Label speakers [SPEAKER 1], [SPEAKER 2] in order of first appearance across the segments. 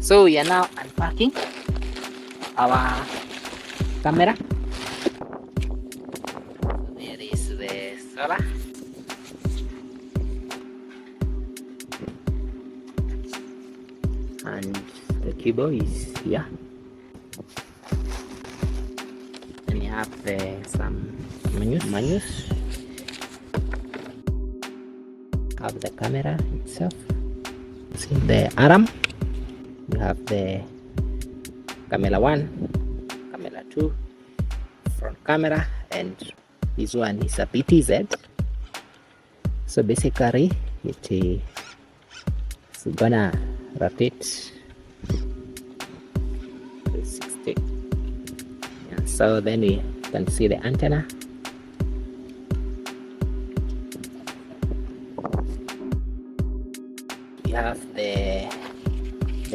[SPEAKER 1] So we are now unpacking our camera. There is the solar. And the keyboard is here. And you have some menus. Have the camera itself. See the arm. You have the camera 1, camera 2, front camera, and this one is a PTZ. So basically it's gonna rotate 360. Yeah, so then we can see the antenna. We have the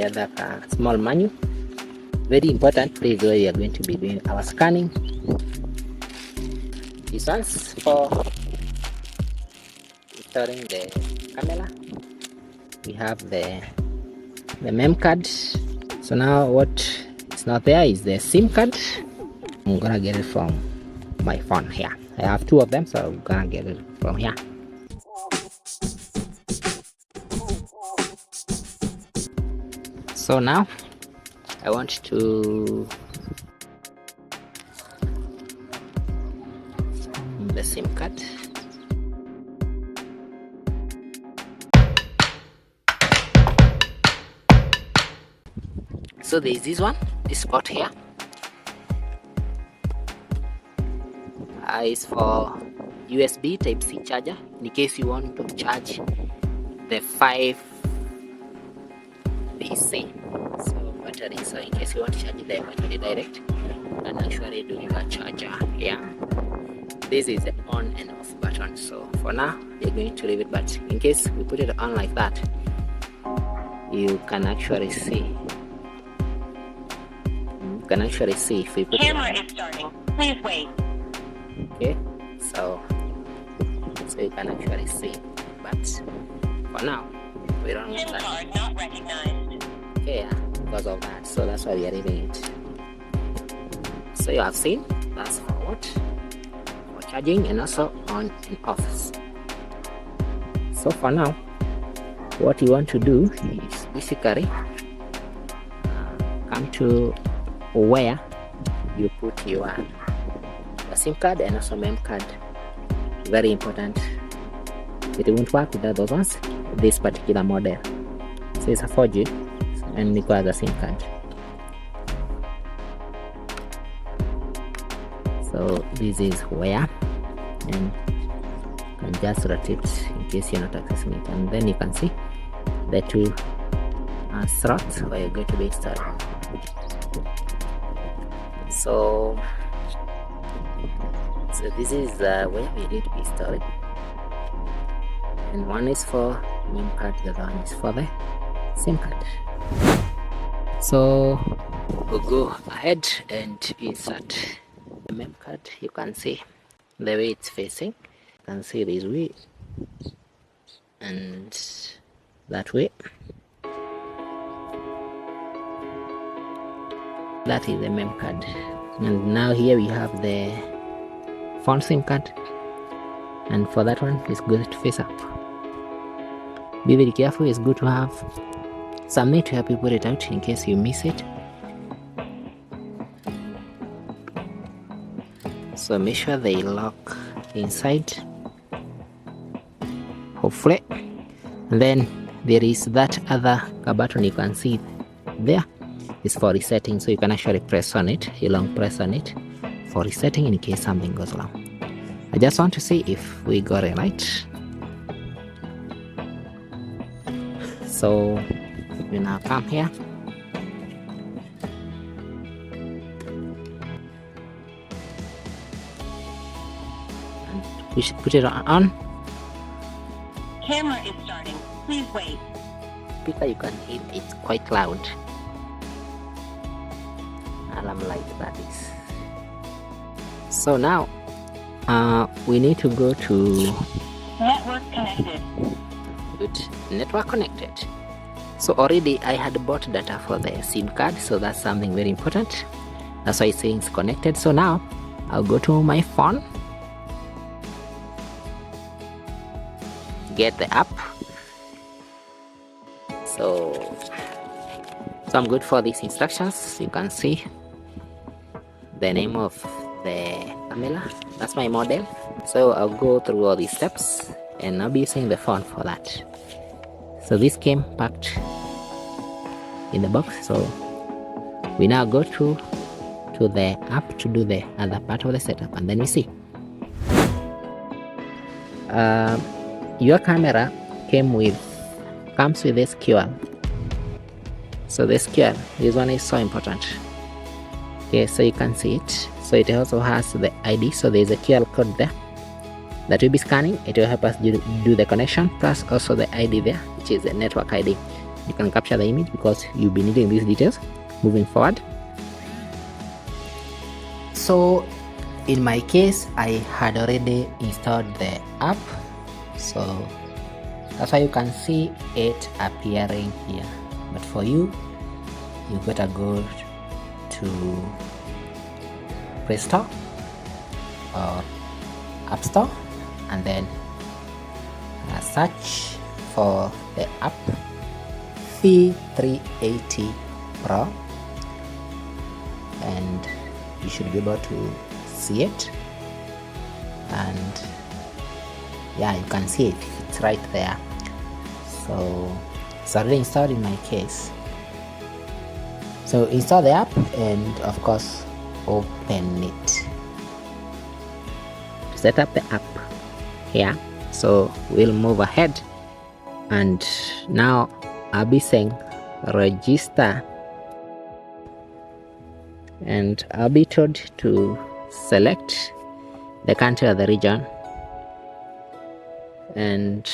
[SPEAKER 1] other small menu. Very important place where we are going to be doing our scanning. This one's for installing the camera. We have the mem card. So now what is not there is the SIM card. I'm gonna get it from my phone here. I have 2 of them, so I'm gonna get it from here. So now I want to the SIM card. So there is this one, this spot here. Is for USB Type-C charger in case you want to charge the 5 PC. So battery. So in case you want to charge the battery direct, and actually do your charger here. This is the on and off button. So for now you're going to leave it, but in case we put it on like that, you can actually see. You can actually see if we put
[SPEAKER 2] camera
[SPEAKER 1] it on.
[SPEAKER 2] is starting. Please wait.
[SPEAKER 1] Okay, so you can actually see, but for now we don't want
[SPEAKER 2] SIM
[SPEAKER 1] that.
[SPEAKER 2] card not recognized.
[SPEAKER 1] Okay, yeah, because of that, so that's why we are leaving it. So you have seen that's for what? For charging and also on and off. So for now, what you want to do is basically come to where you put your SIM card and also mem card. Very important. It won't work without those ones. This particular model. So it's a 4G and requires a SIM card. So this is where, and you can just rotate in case you're not accessing it, and then you can see the 2 slots where you're going to be installed. So this is where we need to be stored, and one is for mem card, the other one is for the SIM card. So we'll go ahead and insert the mem card. You can see the way it's facing. You can see this way and that way. That is the mem card, and now here we have the phone SIM card, and for that one it's good to face up. Be very careful. It's good to have something to help you put it out in case you miss it. So make sure they lock inside, hopefully. And then there is that other button you can see there. It's for resetting, so you can actually press on it, a long press on it for resetting in case something goes wrong. I just want to see if we got it right. So we now come here and put it on.
[SPEAKER 2] Camera is starting. Please wait.
[SPEAKER 1] Speaker, you can hear it's quite loud. Alarm light, that is. So now we need to go to
[SPEAKER 2] network connected.
[SPEAKER 1] Good. Network connected. So already I had bought data for the SIM card, so that's something very important. That's why it's saying it's connected. So now I'll go to my phone, get the app. So I'm good for these instructions. You can see the name of the camera, that's my model. So I'll go through all these steps and I'll be using the phone for that. So this came packed in the box, so we now go to the app to do the other part of the setup, and then we see your camera comes with this QR. So this QR, this one is so important. Okay, so you can see it. So it also has the ID, so there's a QR code there that we'll be scanning. It will help us do the connection, plus also the ID there, which is the network ID. You can capture the image because you'll be needing these details moving forward. So in my case, I had already installed the app, so that's why you can see it appearing here. But for you better go to Play Store or App Store and then search for the app V380 Pro, and you should be able to see it. And yeah, you can see it, it's right there. So it's already installed in my case. So install the app and of course open it. Set up the app here. So we'll move ahead, and now I'll be saying register, and I'll be told to select the country or the region, and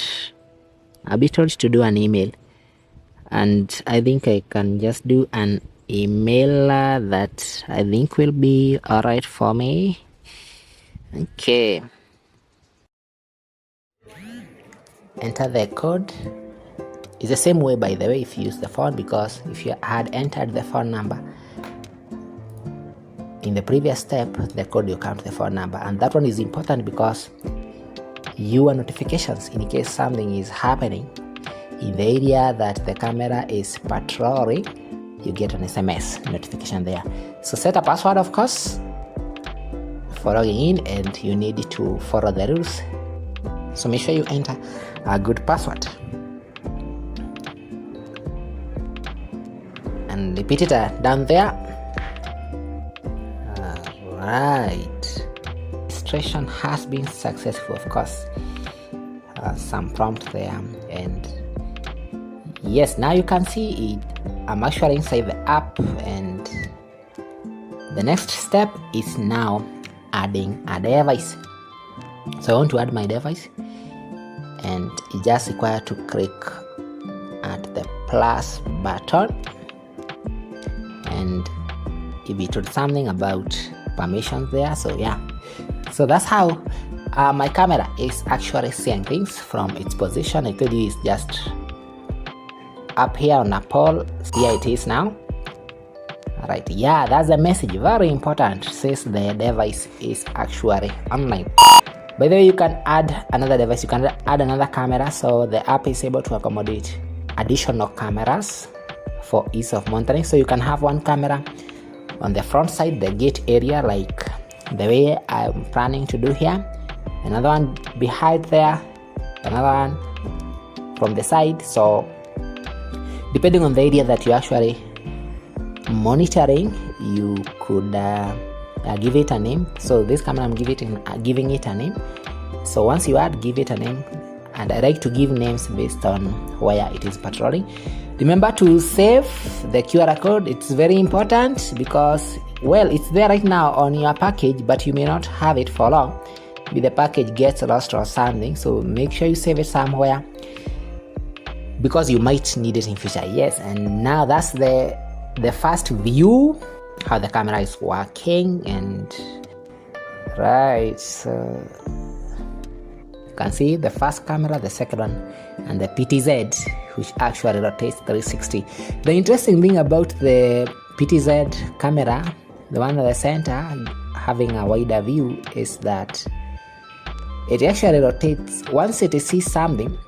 [SPEAKER 1] I'll be told to do an email, and I think I can just do an email that I think will be alright for me. Okay, enter the code. It's the same way, by the way, if you use the phone, because if you had entered the phone number in the previous step, the code will count the phone number, and that one is important because your notifications, in case something is happening in the area that the camera is patrolling, you get an SMS notification there. So set a password, of course, for logging in, and you need to follow the rules. So make sure you enter a good password and repeat it down there. Right, registration has been successful, of course. Some prompt there, and yes, now you can see it. I'm actually inside the app, and the next step is now adding a device. So I want to add my device, and you just require to click at the plus button, and you'll be told something about permissions there. So yeah, so that's how my camera is actually seeing things from its position. I told you it's just up here on a pole. Here it is now. Alright, yeah, that's the message, very important, says the device is actually online. By the way, you can add another device, you can add another camera, so the app is able to accommodate additional cameras for ease of monitoring. So you can have one camera on the front side, the gate area, like the way I'm planning to do here, another one behind there, another one from the side. So depending on the area that you're actually monitoring, you could give it a name. So this camera, I'm giving it a name. So once you add, give it a name, and I like to give names based on where it is patrolling. Remember to save the QR code. It's very important because, well, it's there right now on your package, but you may not have it for long. Maybe the package gets lost or something, so make sure you save it somewhere because you might need it in future. Yes, and now that's the first view, how the camera is working. And right, so you can see the first camera, the second one and the PTZ, which actually rotates 360. The interesting thing about the PTZ camera, the one at the center having a wider view, is that it actually rotates. Once it sees something,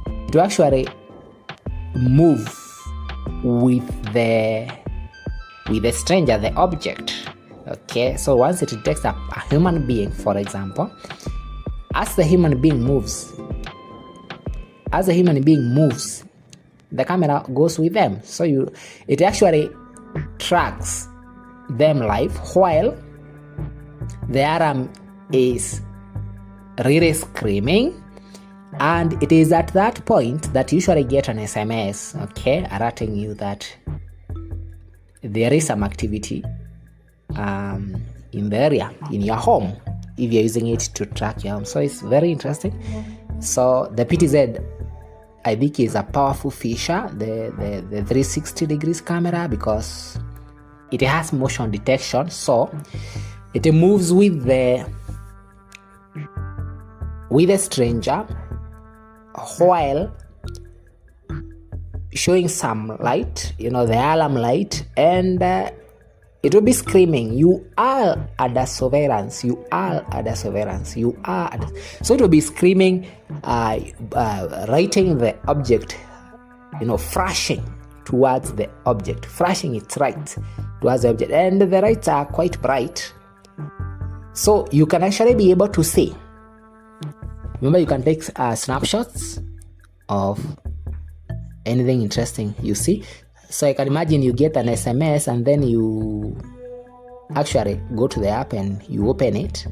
[SPEAKER 1] it will actually move with the stranger, the object. Okay, so once it detects a human being, for example, as the human being moves, the camera goes with them. So it actually tracks them live while the alarm is really screaming, and it is at that point that you usually get an SMS, okay, alerting you that there is some activity in the area, in your home, if you're using it to track your home. So it's very interesting. So the PTZ, I think, is a powerful feature, the 360 degrees camera, because it has motion detection. So it moves with the stranger while showing some light, the alarm light, and it will be screaming, "You are under surveillance. You are under surveillance. You are." So it will be screaming, writing the object, flashing towards the object, flashing its right towards the object, and the lights are quite bright, so you can actually be able to see. Remember, you can take snapshots of anything interesting you see. So I can imagine you get an SMS and then you actually go to the app and you open it.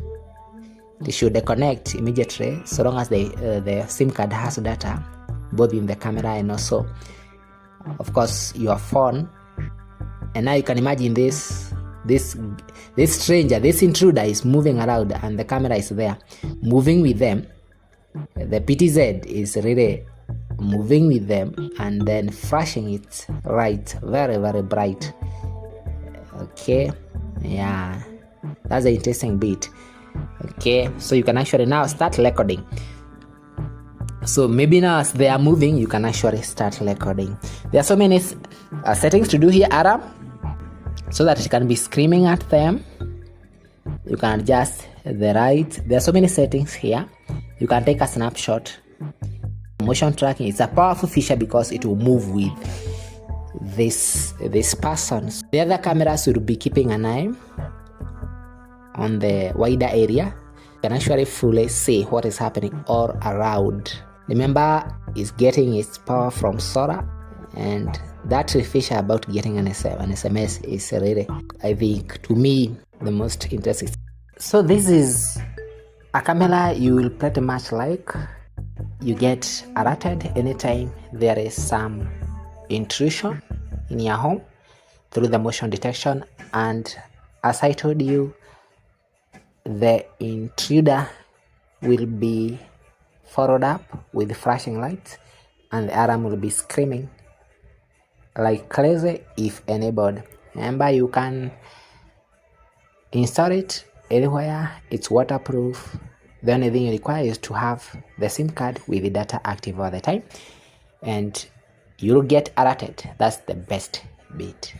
[SPEAKER 1] It should connect immediately, so long as the SIM card has data, both in the camera and also, of course, your phone. And now you can imagine this stranger, this intruder is moving around, and the camera is there, moving with them. The PTZ is really moving with them and then flashing its light very, very bright. Okay, yeah, that's an interesting bit. Okay, so you can actually now start recording. So maybe now as they are moving, you can actually start recording. There are so many settings to do here, Aram, so that it can be screaming at them. You can adjust the light. There are so many settings here. You can take a snapshot. Motion tracking is a powerful feature because it will move with this person. The other cameras will be keeping an eye on the wider area. You can actually fully see what is happening all around. Remember, it's getting its power from solar, and that feature about getting an SMS is really, I think, to me, the most interesting. So this is a camera you will pretty much like. You get alerted anytime there is some intrusion in your home through the motion detection, and as I told you, the intruder will be followed up with flashing lights, and the alarm will be screaming like crazy if enabled. Remember, you can install it anywhere. It's waterproof. The only thing you require is to have the SIM card with the data active all the time, and you'll get alerted. That's the best bit.